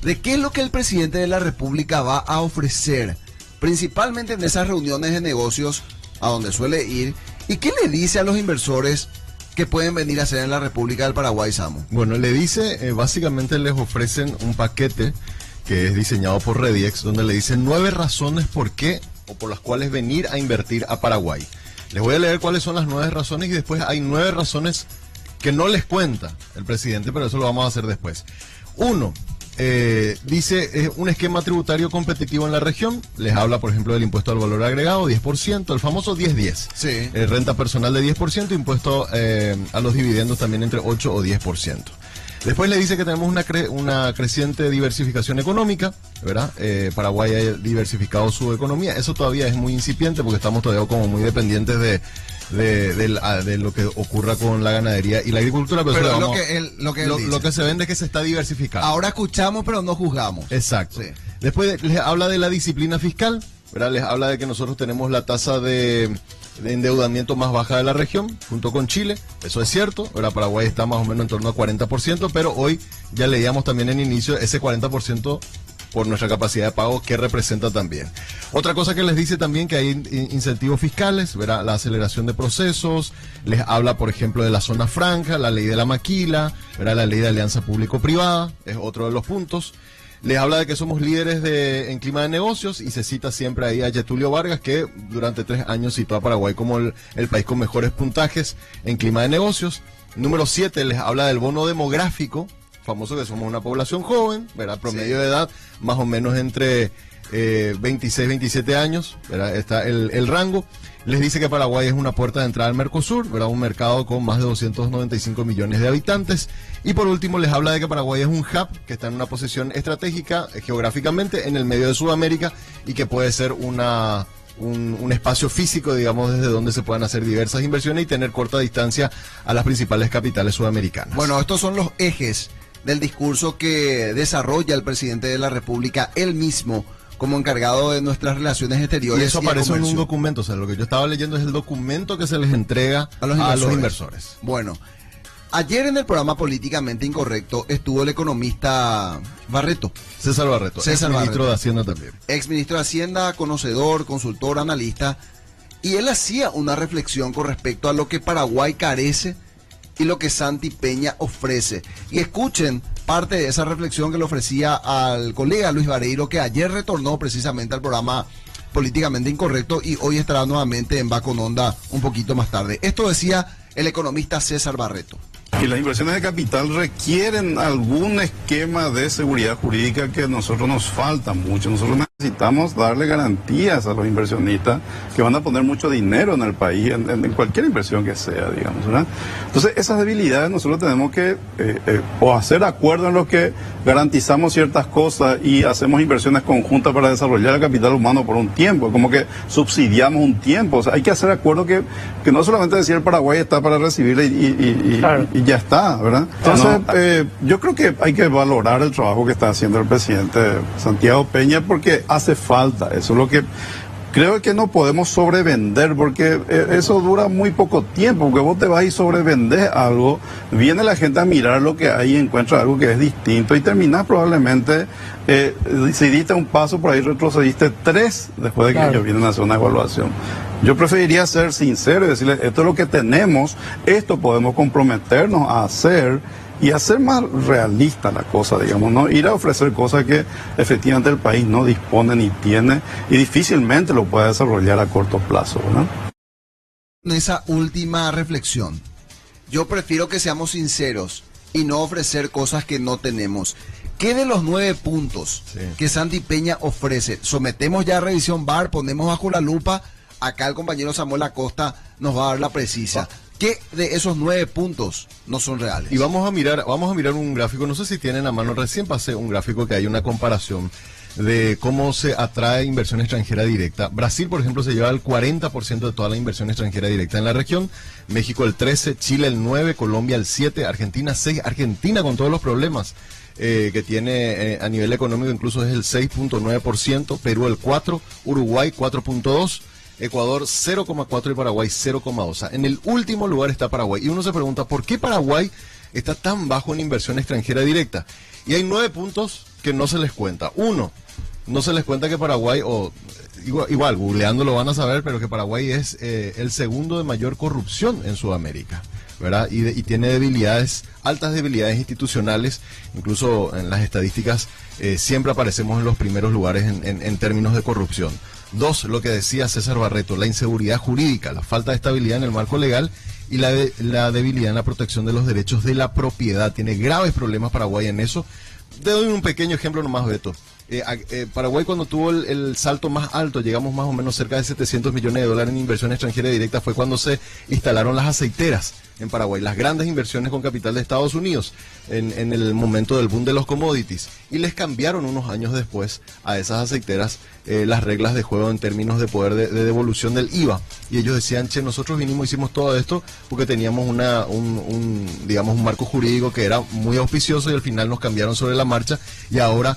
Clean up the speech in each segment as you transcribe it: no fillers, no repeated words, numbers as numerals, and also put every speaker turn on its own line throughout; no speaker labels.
de qué es lo que el presidente de la República va a ofrecer, principalmente en esas reuniones de negocios a donde suele ir, y qué le dice a los inversores que pueden venir a hacer en la República del Paraguay, Samu.
Bueno, le dice, básicamente les ofrecen un paquete que es diseñado por Rediex, donde le dicen 9 razones por qué o por las cuales venir a invertir a Paraguay. Les voy a leer cuáles son las 9 razones y después hay 9 razones que no les cuenta el presidente, pero eso lo vamos a hacer después. 1. Dice, es un esquema tributario competitivo en la región. Les habla, por ejemplo, del impuesto al valor agregado, 10%, el famoso 10-10.
Sí.
Renta personal de 10%, impuesto a los dividendos también entre 8 o 10%. Después le dice que tenemos una creciente diversificación económica, ¿verdad? Paraguay ha diversificado su economía. Eso todavía es muy incipiente porque estamos todavía como muy dependientes de lo que ocurra con la ganadería y la agricultura.
Pero
lo que se vende es que se está diversificando.
Ahora escuchamos, pero no juzgamos.
Exacto.
Sí.
Después les habla de la disciplina fiscal, ¿verdad? Les habla de que nosotros tenemos la tasa de endeudamiento más baja de la región, junto con Chile. Eso es cierto, ahora Paraguay está más o menos en torno a 40%, pero hoy ya leíamos también en inicio ese 40% por nuestra capacidad de pago que representa también. Otra cosa que les dice también que hay incentivos fiscales, ¿verdad? La aceleración de procesos, les habla por ejemplo de la zona franca, la ley de la maquila, ¿verdad? La ley de alianza público-privada, es otro de los puntos. Les habla de que somos líderes en clima de negocios y se cita siempre ahí a Getulio Vargas, que durante 3 años citó a Paraguay como el país con mejores puntajes en clima de negocios. Número 7, les habla del bono demográfico, famoso que somos una población joven, ¿verdad? Promedio de edad más o menos entre 26, 27 años, ¿verdad? Está el rango. Les dice que Paraguay es una puerta de entrada al Mercosur, ¿verdad? Un mercado con más de 295 millones de habitantes. Y por último les habla de que Paraguay es un hub que está en una posición estratégica geográficamente en el medio de Sudamérica y que puede ser un espacio físico, digamos, desde donde se puedan hacer diversas inversiones y tener corta distancia a las principales capitales sudamericanas.
Bueno, estos son los ejes del discurso que desarrolla el presidente de la República él mismo como encargado de nuestras relaciones exteriores.
Y eso aparece en un documento, o sea, lo que yo estaba leyendo es el documento que se les entrega a los inversores.
Bueno, ayer en el programa Políticamente Incorrecto estuvo el economista Barreto.
César Barreto, exministro de Hacienda también.
Exministro de Hacienda, conocedor, consultor, analista, y él hacía una reflexión con respecto a lo que Paraguay carece y lo que Santi Peña ofrece. Y escuchen parte de esa reflexión que le ofrecía al colega Luis Vareiro, que ayer retornó precisamente al programa Políticamente Incorrecto y hoy estará nuevamente en Va con Onda un poquito más tarde. Esto decía el economista César Barreto.
Y las inversiones de capital requieren algún esquema de seguridad jurídica que a nosotros nos falta mucho. Nosotros necesitamos darle garantías a los inversionistas que van a poner mucho dinero en el país, en cualquier inversión que sea, digamos, ¿verdad? Entonces, esas debilidades nosotros tenemos que o hacer acuerdos en los que garantizamos ciertas cosas y hacemos inversiones conjuntas para desarrollar el capital humano por un tiempo, como que subsidiamos un tiempo. O sea, hay que hacer acuerdos que no solamente decir el Paraguay está para recibirle y ya está, ¿verdad? Entonces, yo creo que hay que valorar el trabajo que está haciendo el presidente Santiago Peña porque hace falta eso. Lo que creo que no podemos sobrevender porque eso dura muy poco tiempo, porque vos te vas y sobrevendes algo, viene la gente a mirar lo que hay y encuentra algo que es distinto y terminás probablemente, si diste un paso por ahí retrocediste 3 después de que ellos vienen a hacer una evaluación. Yo preferiría ser sincero y decirles, esto es lo que tenemos, esto podemos comprometernos a hacer y hacer más realista la cosa, digamos, ¿no? Ir a ofrecer cosas que efectivamente el país no dispone ni tiene y difícilmente lo puede desarrollar a corto plazo, ¿no?
Esa última reflexión, yo prefiero que seamos sinceros y no ofrecer cosas que no tenemos. ¿Qué de los 9 puntos que Santi Peña ofrece? Sometemos ya a revisión VAR, ponemos bajo la lupa. Acá el compañero Samuel Acosta nos va a dar la precisa. ¿Qué de esos 9 puntos no son reales?
Y vamos a mirar un gráfico, no sé si tienen a mano, recién pasé un gráfico que hay una comparación de cómo se atrae inversión extranjera directa. Brasil, por ejemplo, se lleva el 40% de toda la inversión extranjera directa en la región, México el 13%, Chile el 9%, Colombia el 7%, Argentina 6%, Argentina con todos los problemas que tiene a nivel económico incluso es el 6.9%, Perú el 4%, Uruguay 4.2%, Ecuador 0,4 y Paraguay 0,2. O sea, en el último lugar está Paraguay. Y uno se pregunta, ¿por qué Paraguay está tan bajo en inversión extranjera directa? Y hay 9 puntos que no se les cuenta. Uno, no se les cuenta que Paraguay, o igual googleando lo van a saber, pero que Paraguay es el segundo de mayor corrupción en Sudamérica, ¿verdad? Y tiene debilidades, altas debilidades institucionales, incluso en las estadísticas siempre aparecemos en los primeros lugares en términos de corrupción. Dos, lo que decía César Barreto, la inseguridad jurídica, la falta de estabilidad en el marco legal y la debilidad en la protección de los derechos de la propiedad. Tiene graves problemas Paraguay en eso. Te doy un pequeño ejemplo nomás, Beto. Paraguay, cuando tuvo el salto más alto, llegamos más o menos cerca de 700 millones de dólares en inversión extranjera directa, fue cuando se instalaron las aceiteras en Paraguay, las grandes inversiones con capital de Estados Unidos, en el momento del boom de los commodities, y les cambiaron unos años después a esas aceiteras las reglas de juego en términos de poder de devolución del IVA, y ellos decían, che, nosotros hicimos todo esto porque teníamos digamos, un marco jurídico que era muy auspicioso, y al final nos cambiaron sobre la marcha, y ahora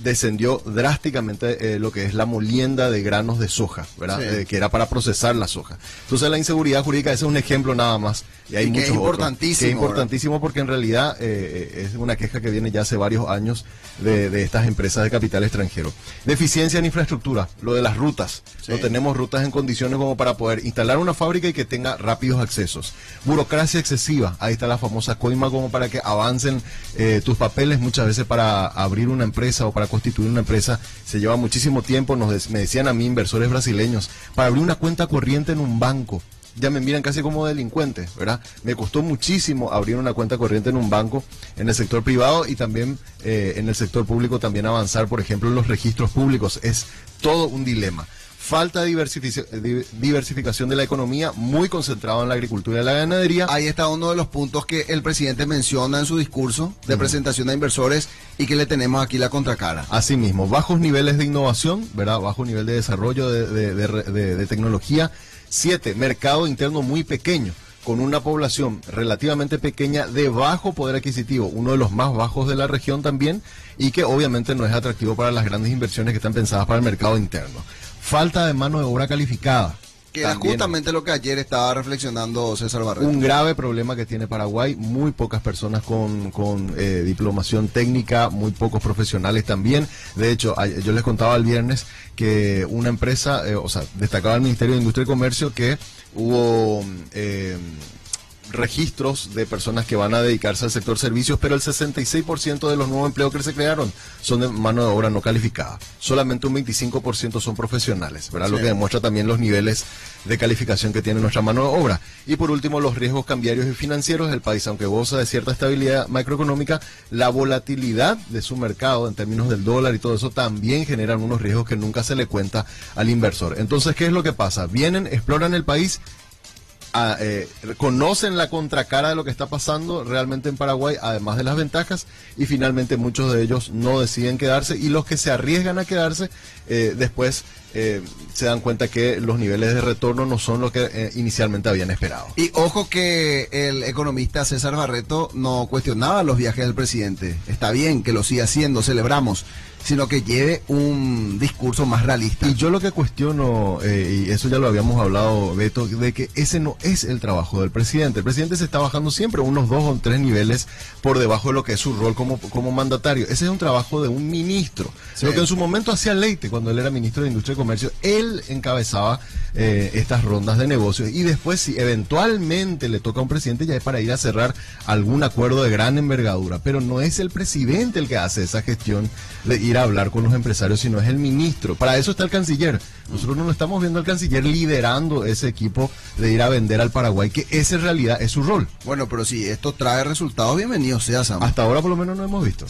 descendió drásticamente lo que es la molienda de granos de soja, ¿verdad? Sí. Que era para procesar la soja. Entonces la inseguridad jurídica, ese es un ejemplo nada más. Y hay muchos
que es importantísimo.
Que es importantísimo porque en realidad es una queja que viene ya hace varios años de estas empresas de capital extranjero. Deficiencia en infraestructura, lo de las rutas. Sí. No tenemos rutas en condiciones como para poder instalar una fábrica y que tenga rápidos accesos. Burocracia excesiva, ahí está la famosa coima, como para que avancen tus papeles. Muchas veces para abrir una empresa o para constituir una empresa se lleva muchísimo tiempo. Me decían a mí inversores brasileños, para abrir una cuenta corriente en un banco ya me miran casi como delincuente, ¿verdad? Me costó muchísimo abrir una cuenta corriente en un banco, en el sector privado, y también en el sector público también avanzar, por ejemplo, en los registros públicos. Es todo un dilema. Falta de diversificación de la economía, muy concentrado en la agricultura y la ganadería.
Ahí está uno de los puntos que el presidente menciona en su discurso de presentación a inversores y que le tenemos aquí la contracara.
Asimismo, bajos niveles de innovación, ¿verdad? Bajo nivel de desarrollo de tecnología. 7, mercado interno muy pequeño, con una población relativamente pequeña de bajo poder adquisitivo, uno de los más bajos de la región también, y que obviamente no es atractivo para las grandes inversiones que están pensadas para el mercado interno. Falta de mano de obra calificada.
Que era justamente lo que ayer estaba reflexionando César Barreto.
Un grave problema que tiene Paraguay, muy pocas personas con diplomación técnica, muy pocos profesionales también. De hecho, yo les contaba el viernes que una empresa, destacaba el Ministerio de Industria y Comercio que hubo registros de personas que van a dedicarse al sector servicios, pero el 66% de los nuevos empleos que se crearon son de mano de obra no calificada. Solamente un 25% son profesionales, ¿verdad? Sí. Lo que demuestra también los niveles de calificación que tiene nuestra mano de obra. Y por último, los riesgos cambiarios y financieros del país. Aunque goza de cierta estabilidad macroeconómica, la volatilidad de su mercado en términos del dólar y todo eso también generan unos riesgos que nunca se le cuenta al inversor. Entonces, ¿qué es lo que pasa? Vienen, exploran el país, conocen la contracara de lo que está pasando realmente en Paraguay, además de las ventajas, y finalmente muchos de ellos no deciden quedarse, y los que se arriesgan a quedarse después se dan cuenta que los niveles de retorno no son lo que inicialmente habían esperado.
Y ojo que el economista César Barreto no cuestionaba los viajes del presidente. Está bien que lo siga haciendo, celebramos, sino que lleve un discurso más realista.
Y yo lo que cuestiono, y eso ya lo habíamos hablado, Beto, de que ese no es el trabajo del presidente. El presidente se está bajando siempre unos 2 o 3 niveles por debajo de lo que es su rol como mandatario. Ese es un trabajo de un ministro. Sí. Lo que en su momento hacía Leite, cuando él era ministro de Industria y Comercio, él encabezaba estas rondas de negocios, y después, si eventualmente le toca a un presidente, ya es para ir a cerrar algún acuerdo de gran envergadura, pero no es el presidente el que hace esa gestión de ir a hablar con los empresarios, sino es el ministro. Para eso está el canciller. Nosotros no lo estamos viendo al canciller liderando ese equipo de ir a vender al Paraguay, que ese en realidad es su rol.
Bueno, pero si esto trae resultados, bienvenido sea, Sam.
Hasta ahora por lo menos no hemos visto.